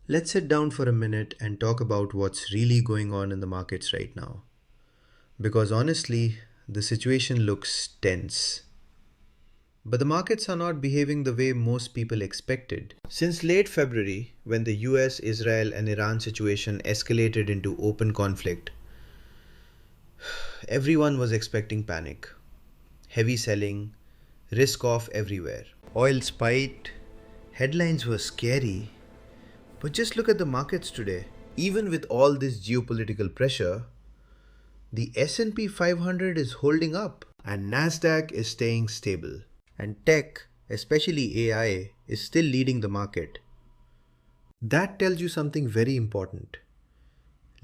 Let's sit down for a minute and talk about what's really going on in the markets right now. Because honestly, the situation looks tense. But the markets are not behaving the way most people expected. Since late February, when the US, Israel, and Iran situation escalated into open conflict, everyone was expecting panic, heavy selling, risk off everywhere. Oil spiked, headlines were scary, but just look at the markets today. Even with all this geopolitical pressure, the S&P 500 is holding up and Nasdaq is staying stable. And tech, especially AI, is still leading the market. That tells you something very important.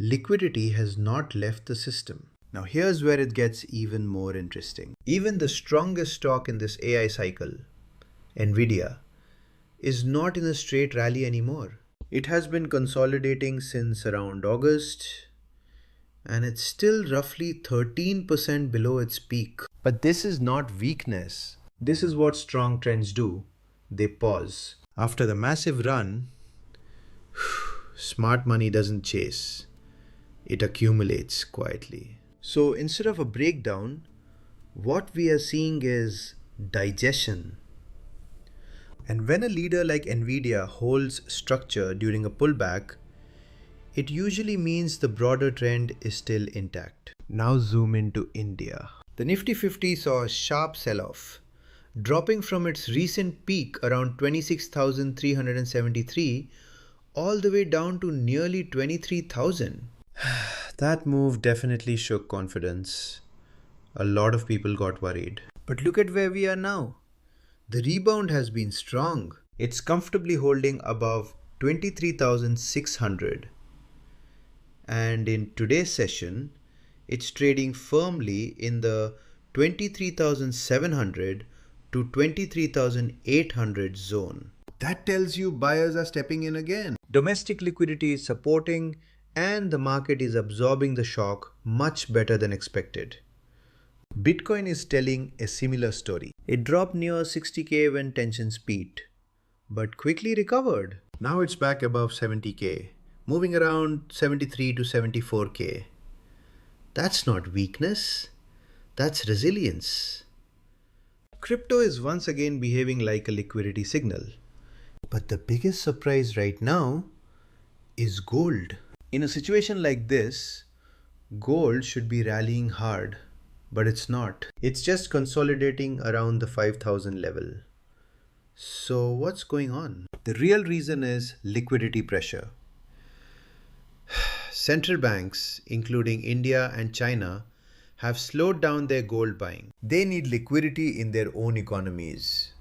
Liquidity has not left the system. Now here's where it gets even more interesting. Even the strongest stock in this AI cycle, Nvidia, is not in a straight rally anymore. It has been consolidating since around August, and it's still roughly 13% below its peak. But this is not weakness. This is what strong trends do. They pause. After the massive run, smart money doesn't chase. It accumulates quietly. So instead of a breakdown, what we are seeing is digestion. And when a leader like Nvidia holds structure during a pullback, it usually means the broader trend is still intact. Now zoom into India. The Nifty 50 saw a sharp sell-off, dropping from its recent peak around 26,373 all the way down to nearly 23,000. That move definitely shook confidence. A lot of people got worried. But look at where we are now. The rebound has been strong. It's comfortably holding above 23,600. And in today's session, it's trading firmly in the 23,700 to 23,800 zone. That tells you buyers are stepping in again. Domestic liquidity is supporting and the market is absorbing the shock much better than expected. Bitcoin is telling a similar story. It dropped near 60k when tensions peaked, but quickly recovered. Now it's back above 70k, moving around 73 to 74k. That's not weakness, that's resilience. Crypto is once again behaving like a liquidity signal. But the biggest surprise right now is gold. In a situation like this, gold should be rallying hard, but it's not. It's just consolidating around the 5,000 level. So what's going on? The real reason is liquidity pressure. Central banks, including India and China, have slowed down their gold buying. They need liquidity in their own economies.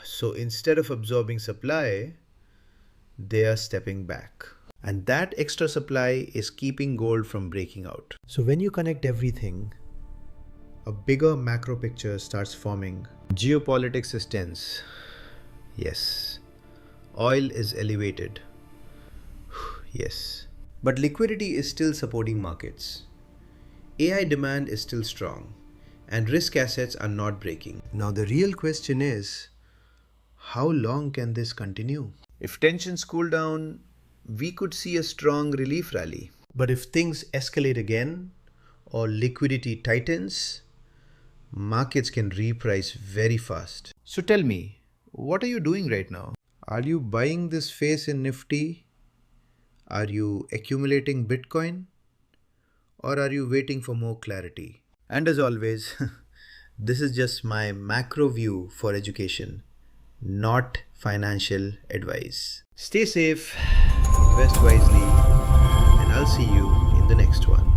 So instead of absorbing supply, they are stepping back. And that extra supply is keeping gold from breaking out. So when you connect everything, a bigger macro picture starts forming. Geopolitics is tense. Yes. Oil is elevated. Yes. But liquidity is still supporting markets. AI demand is still strong, and risk assets are not breaking. Now the real question is, how long can this continue? If tensions cool down, we could see a strong relief rally. But if things escalate again, or liquidity tightens, markets can reprice very fast. So tell me, what are you doing right now? Are you buying this phase in Nifty? Are you accumulating Bitcoin? Or are you waiting for more clarity? And as always, this is just my macro view for education, not financial advice. Stay safe, invest wisely, and I'll see you in the next one.